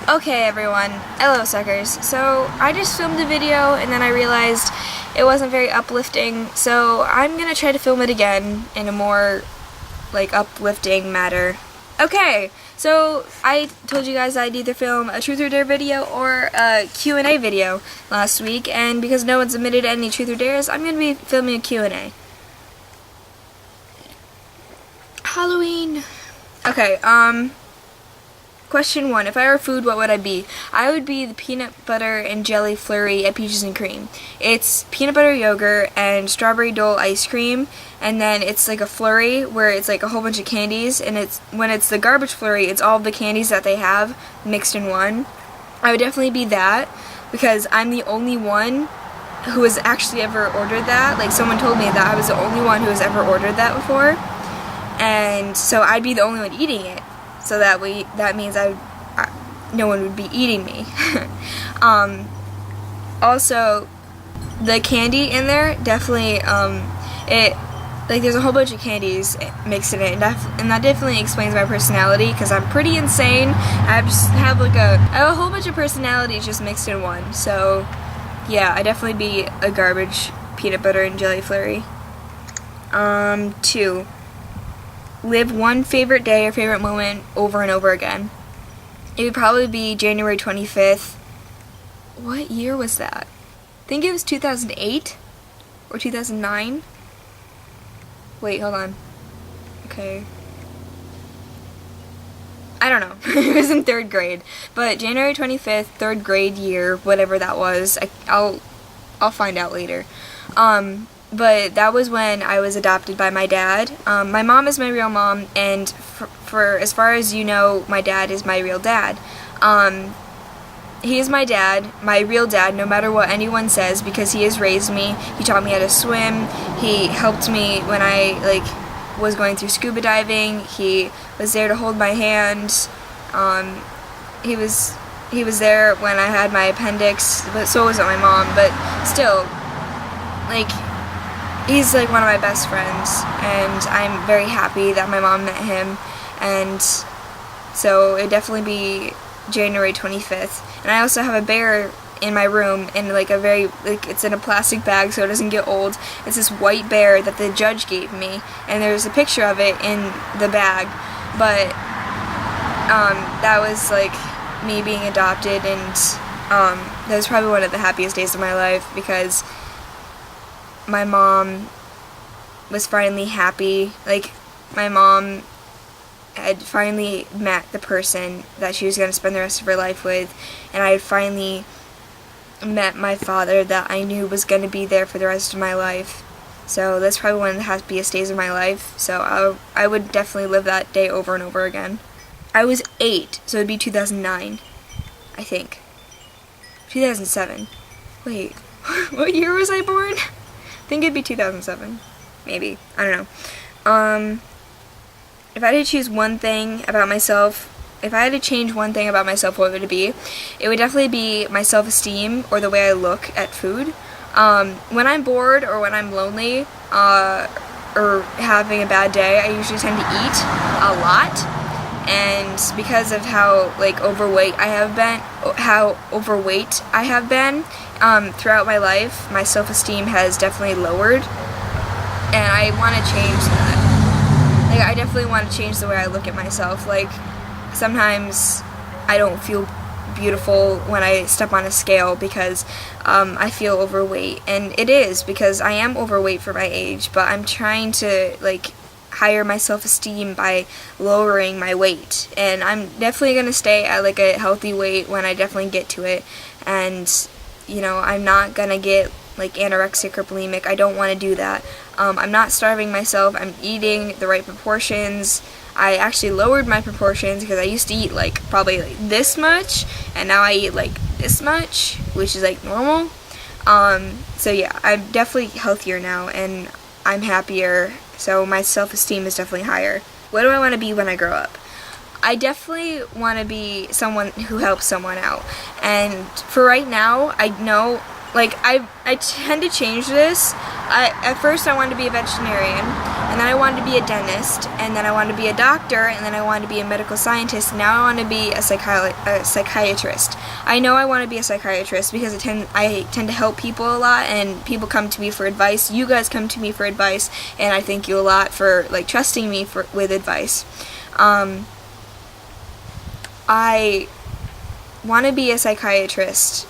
Okay everyone, hello suckers. So I just filmed a video and then I realized it wasn't very uplifting, so I'm gonna try to film it again in a more uplifting matter. Okay, so I told you guys I'd either film a truth or dare video or a Q&A video last week, and because no one submitted any truth or dares, I'm gonna be filming a Q&A. Halloween. Okay, Question 1. If I were food, what would I be? I would be the peanut butter and jelly flurry at Peaches and Cream. It's peanut butter yogurt and strawberry dole ice cream, and then it's like a flurry where it's like a whole bunch of candies, and when it's the garbage flurry, it's all the candies that they have mixed in one. I would definitely be that because I'm the only one who has actually ever ordered that. Like, someone told me that I was the only one who has ever ordered that before, and so I'd be the only one eating it. So that means no one would be eating me. Also, the candy in there definitely there's a whole bunch of candies mixed in it, and that definitely explains my personality because I'm pretty insane. I have a whole bunch of personalities just mixed in one. So yeah, I'd definitely be a garbage peanut butter and jelly flurry. 2. Live one favorite day or favorite moment over and over again. It would probably be January 25th. What year was that? I think it was 2008 or 2009. Wait, hold on. Okay. I don't know. It was in 3rd grade. But January 25th, 3rd grade year, whatever that was. I'll find out later. But that was when I was adopted by my dad. My mom is my real mom, and for as far as you know, my dad is my real dad. He is my dad, my real dad, no matter what anyone says, because he has raised me. He taught me how to swim. He helped me when I was going through scuba diving. He was there to hold my hand. He was there when I had my appendix, but so wasn't my mom. But still, he's one of my best friends, and I'm very happy that my mom met him, and so it'd definitely be January 25th. And I also have a bear in my room in it's in a plastic bag so it doesn't get old. It's this white bear that the judge gave me, and there's a picture of it in the bag, but that was me being adopted, and that was probably one of the happiest days of my life because my mom was finally happy. My mom had finally met the person that she was going to spend the rest of her life with, and I had finally met my father that I knew was going to be there for the rest of my life. So that's probably one of the happiest days of my life. So I would definitely live that day over and over again. I was 8, so it'd be 2009, I think. 2007. Wait, what year was I born? I think it'd be 2007. Maybe. I don't know. If I had to choose one thing about myself, if I had to change one thing about myself, what would it be? It would definitely be my self-esteem or the way I look at food. When I'm bored or when I'm lonely or having a bad day, I usually tend to eat a lot. And because of how overweight I have been throughout my life, my self-esteem has definitely lowered, and I want to change that. I definitely want to change the way I look at myself. Sometimes I don't feel beautiful when I step on a scale because I feel overweight, and it is because I am overweight for my age, but I'm trying to higher my self-esteem by lowering my weight, and I'm definitely going to stay at a healthy weight when I definitely get to it, and I'm not going to get anorexic or bulimic. I don't want to do that. I'm not starving myself. I'm eating the right proportions. I actually lowered my proportions because I used to eat probably this much, and now I eat this much, which is normal. So yeah, I'm definitely healthier now, and I'm happier, so my self-esteem is definitely higher. What do I want to be when I grow up? I definitely want to be someone who helps someone out, and for right now, I know I tend to change this. At first I wanted to be a veterinarian, and then I wanted to be a dentist, and then I wanted to be a doctor, and then I wanted to be a medical scientist, and now I want to be a psychiatrist. I know I want to be a psychiatrist because I tend to help people a lot, and people come to me for advice. You guys come to me for advice, and I thank you a lot for like trusting me with advice. I want to be a psychiatrist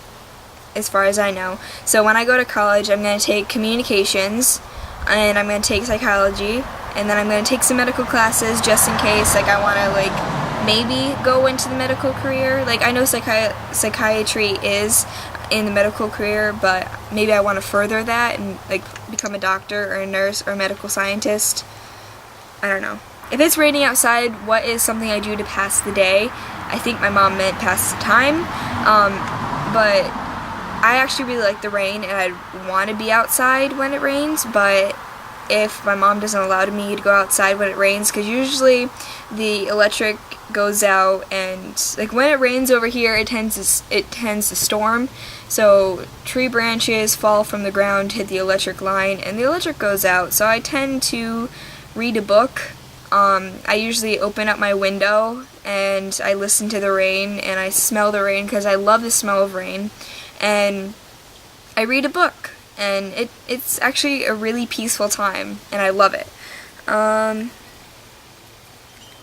as far as I know. So when I go to college, I'm going to take communications, and I'm going to take psychology, and then I'm going to take some medical classes just in case, like, I want to, like, maybe go into the medical career. Like, I know psychiatry is in the medical career, but maybe I want to further that and, like, become a doctor or a nurse or a medical scientist. I don't know. If it's raining outside, what is something I do to pass the day? I think my mom meant pass the time, but I actually really like the rain, and I want to be outside when it rains, but if my mom doesn't allow me to go outside when it rains, because usually the electric goes out, and like when it rains over here, it tends to storm, so tree branches fall from the ground, hit the electric line, and the electric goes out. So I tend to read a book. I usually open up my window and I listen to the rain, and I smell the rain because I love the smell of rain. And I read a book, and it's actually a really peaceful time, and I love it.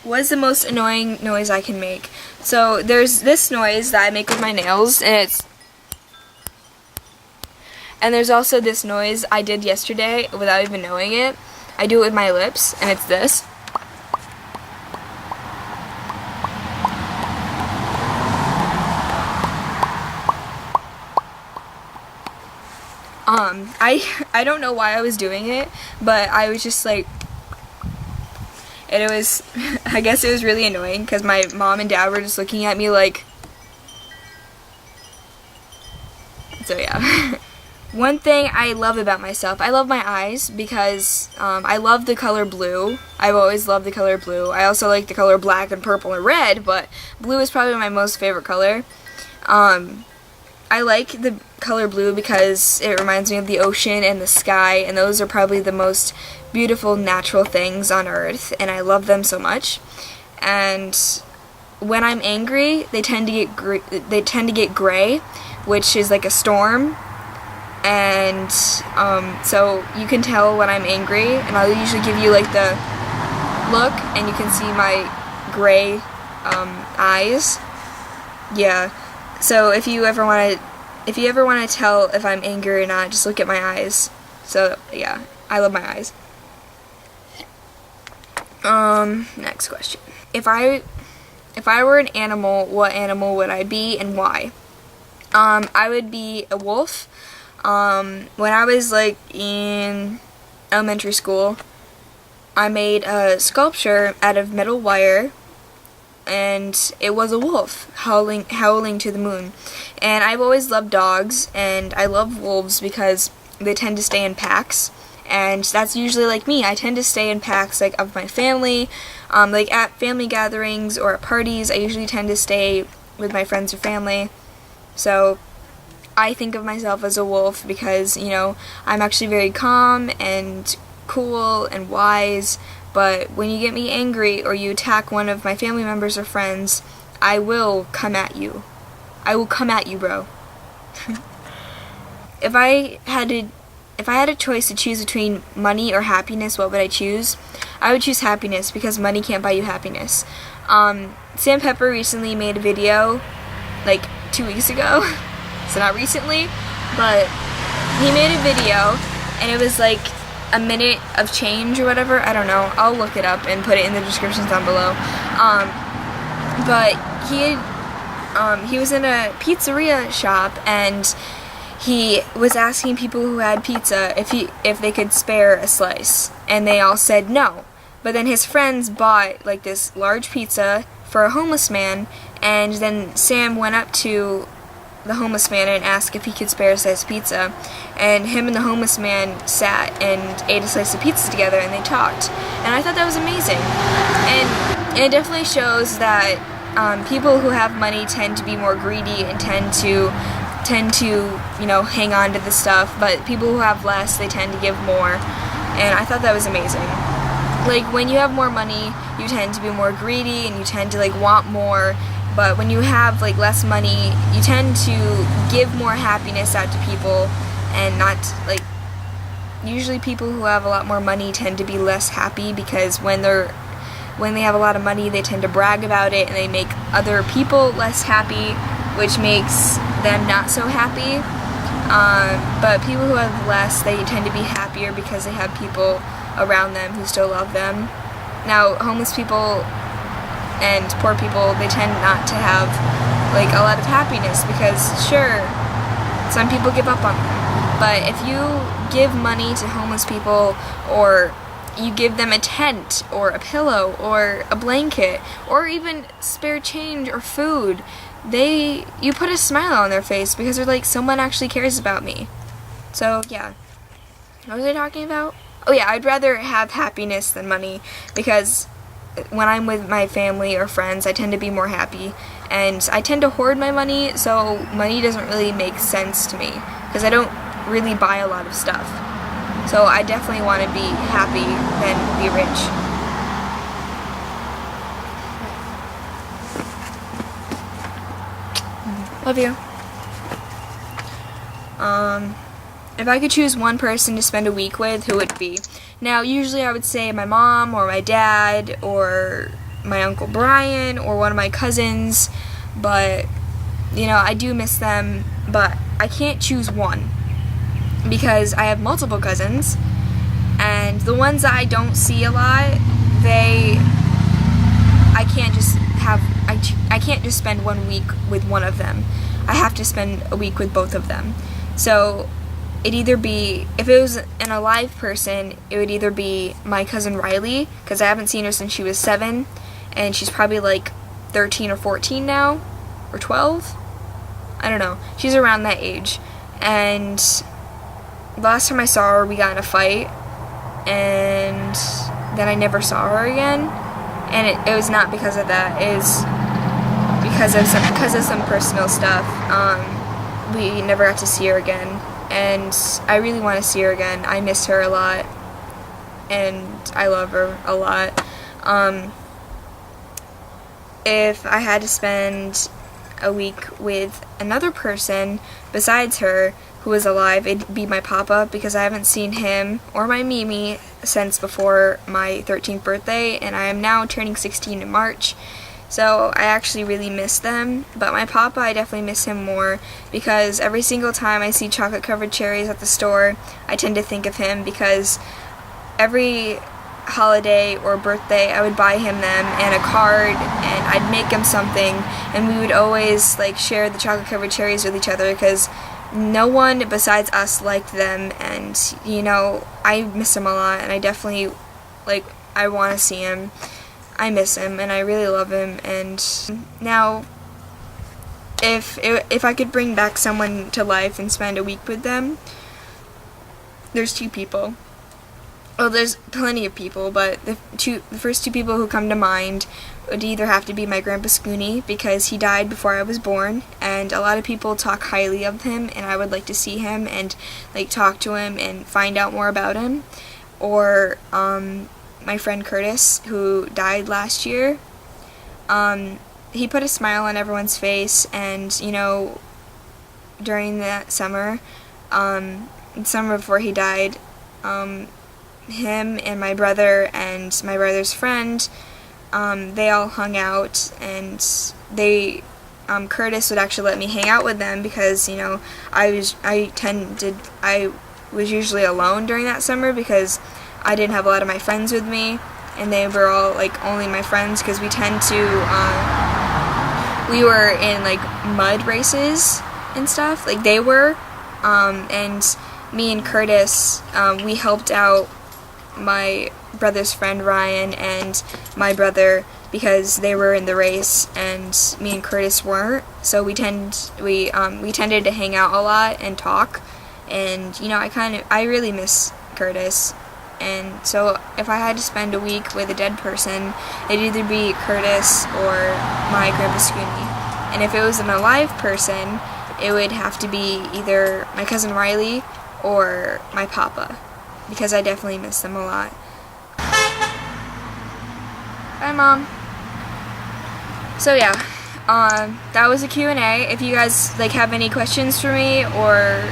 What is the most annoying noise I can make? So there's this noise that I make with my nails, and there's also this noise I did yesterday without even knowing it. I do it with my lips, and it's this. I don't know why I was doing it, but I was just like, and it was, I guess it was really annoying because my mom and dad were just looking at me like, so yeah. One thing I love about myself, I love my eyes because I love the color blue. I've always loved the color blue. I also like the color black and purple and red, but blue is probably my most favorite color. I like the color blue because it reminds me of the ocean and the sky, and those are probably the most beautiful natural things on earth, and I love them so much. And when I'm angry, they tend to get gray, which is like a storm. And so you can tell when I'm angry, and I'll usually give you like the look, and you can see my gray eyes. Yeah. So if you ever want to tell if I'm angry or not, just look at my eyes. So yeah, I love my eyes. Next question. If I were an animal, what animal would I be and why? I would be a wolf. When I was like in elementary school, I made a sculpture out of metal wire, and it was a wolf howling to the moon. And I've always loved dogs, and I love wolves because they tend to stay in packs, and that's usually like me. I tend to stay in packs, like of my family, like at family gatherings or at parties. I usually tend to stay with my friends or family. So I think of myself as a wolf because, you know, I'm actually very calm and cool and wise, but when you get me angry or you attack one of my family members or friends, I will come at you. I will come at you, bro. If I had a choice to choose between money or happiness, what would I choose? I would choose happiness because money can't buy you happiness. Sam Pepper recently made a video, like 2 weeks ago, so not recently, but he made a video, and it was like a minute of change or whatever. I don't know. I'll look it up and put it in the descriptions down below. But he was in a pizzeria shop, and he was asking people who had pizza if they could spare a slice, and they all said no. But then his friends bought like this large pizza for a homeless man, and then Sam went up to the homeless man and asked if he could spare a slice of pizza, and him and the homeless man sat and ate a slice of pizza together, and they talked, and I thought that was amazing. And it definitely shows that people who have money tend to be more greedy and tend to you know, hang on to the stuff, but people who have less, they tend to give more, and I thought that was amazing. like when you have more money, you tend to be more greedy and you tend to like want more. But when you have like less money, you tend to give more happiness out to people, and not like, usually people who have a lot more money tend to be less happy, because when they have a lot of money, they tend to brag about it and they make other people less happy, which makes them not so happy. But people who have less, they tend to be happier because they have people around them who still love them. Now, homeless people and poor people, they tend not to have like a lot of happiness, because sure, some people give up on them, but if you give money to homeless people, or you give them a tent or a pillow or a blanket or even spare change or food, you put a smile on their face, because they're like, someone actually cares about me. So yeah, what was I talking about? Oh yeah, I'd rather have happiness than money, because when I'm with my family or friends, I tend to be more happy, and I tend to hoard my money, so money doesn't really make sense to me, because I don't really buy a lot of stuff. So I definitely want to be happy than be rich. Love you. If I could choose one person to spend a week with, who would it be? Now, usually I would say my mom or my dad or my Uncle Brian or one of my cousins, but, you know, I do miss them, but I can't choose one, because I have multiple cousins, and the ones that I don't see a lot, I can't just spend 1 week with one of them. I have to spend a week with both of them. So it'd either be, if it was an alive person, it would either be my cousin Riley, because I haven't seen her since she was 7, and she's probably like 13 or 14 now, or 12? I don't know. She's around that age. And last time I saw her, we got in a fight, and then I never saw her again. And it was not because of that. It was because of some personal stuff. We never got to see her again, and I really want to see her again. I miss her a lot, and I love her a lot. If I had to spend a week with another person besides her who was alive, it'd be my papa, because I haven't seen him or my Mimi since before my 13th birthday, and I am now turning 16 in March. So I actually really miss them, but my papa, I definitely miss him more, because every single time I see chocolate covered cherries at the store, I tend to think of him, because every holiday or birthday I would buy him them and a card, and I'd make him something, and we would always like share the chocolate covered cherries with each other, because no one besides us liked them, and you know, I miss him a lot, and I definitely, like, I want to see him. I miss him, and I really love him. And now, if I could bring back someone to life and spend a week with them, there's 2 people. Well, there's plenty of people, but the first 2 people who come to mind would either have to be my Grandpa Scooney, because he died before I was born, and a lot of people talk highly of him, and I would like to see him and like talk to him and find out more about him. Or my friend Curtis, who died last year. He put a smile on everyone's face, and you know, during that summer, the summer before he died, him and my brother and my brother's friend, they all hung out, and Curtis would actually let me hang out with them, because you know, I was usually alone during that summer, because I didn't have a lot of my friends with me, and they were all like only my friends, because we were in like mud races and stuff, like they were, and me and Curtis, we helped out my brother's friend Ryan and my brother, because they were in the race and me and Curtis weren't, so we tended to hang out a lot and talk, and you know, I really miss Curtis. And so if I had to spend a week with a dead person, it'd either be Curtis or my Grandpa Scooney. And if it was an alive person, it would have to be either my cousin Riley or my papa, because I definitely miss them a lot. Bye, Mom. So yeah, that was a Q&A. If you guys like have any questions for me or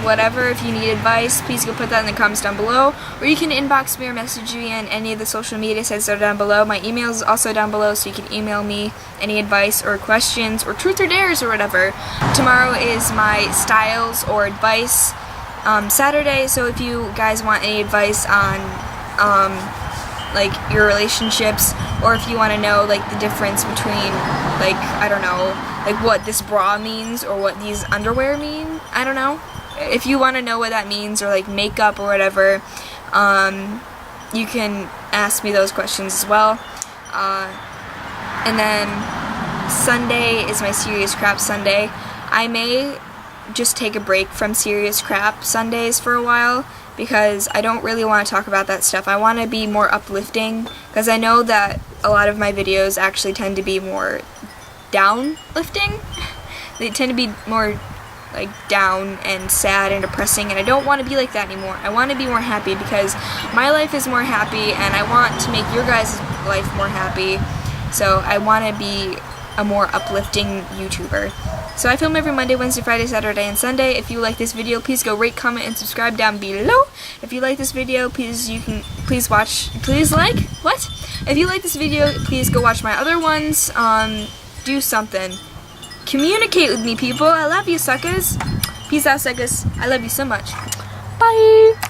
whatever, if you need advice, please go put that in the comments down below, or you can inbox me or message me on any of the social media sites that are down below. My email is also down below, so you can email me any advice or questions or truth or dares or whatever. Tomorrow is my styles or advice Saturday, so if you guys want any advice on like your relationships, or if you want to know like the difference between, like, I don't know, like what this bra means or what these underwear mean, I don't know. If you want to know what that means, or like makeup or whatever, you can ask me those questions as well. And then Sunday is my Serious Crap Sunday. I may just take a break from Serious Crap Sundays for a while, because I don't really want to talk about that stuff. I want to be more uplifting, because I know that a lot of my videos actually tend to be more downlifting. They tend to be more like down and sad and depressing, and I don't want to be like that anymore. I want to be more happy, because my life is more happy and I want to make your guys' life more happy. So I want to be a more uplifting YouTuber. So I film every Monday, Wednesday, Friday, Saturday, and Sunday. If you like this video, please go rate, comment, and subscribe down below. If you like this video, please like, what? If you like this video, please go watch my other ones. Do something. Communicate with me, people. I love you, suckers. Peace out, suckers. I love you so much. Bye.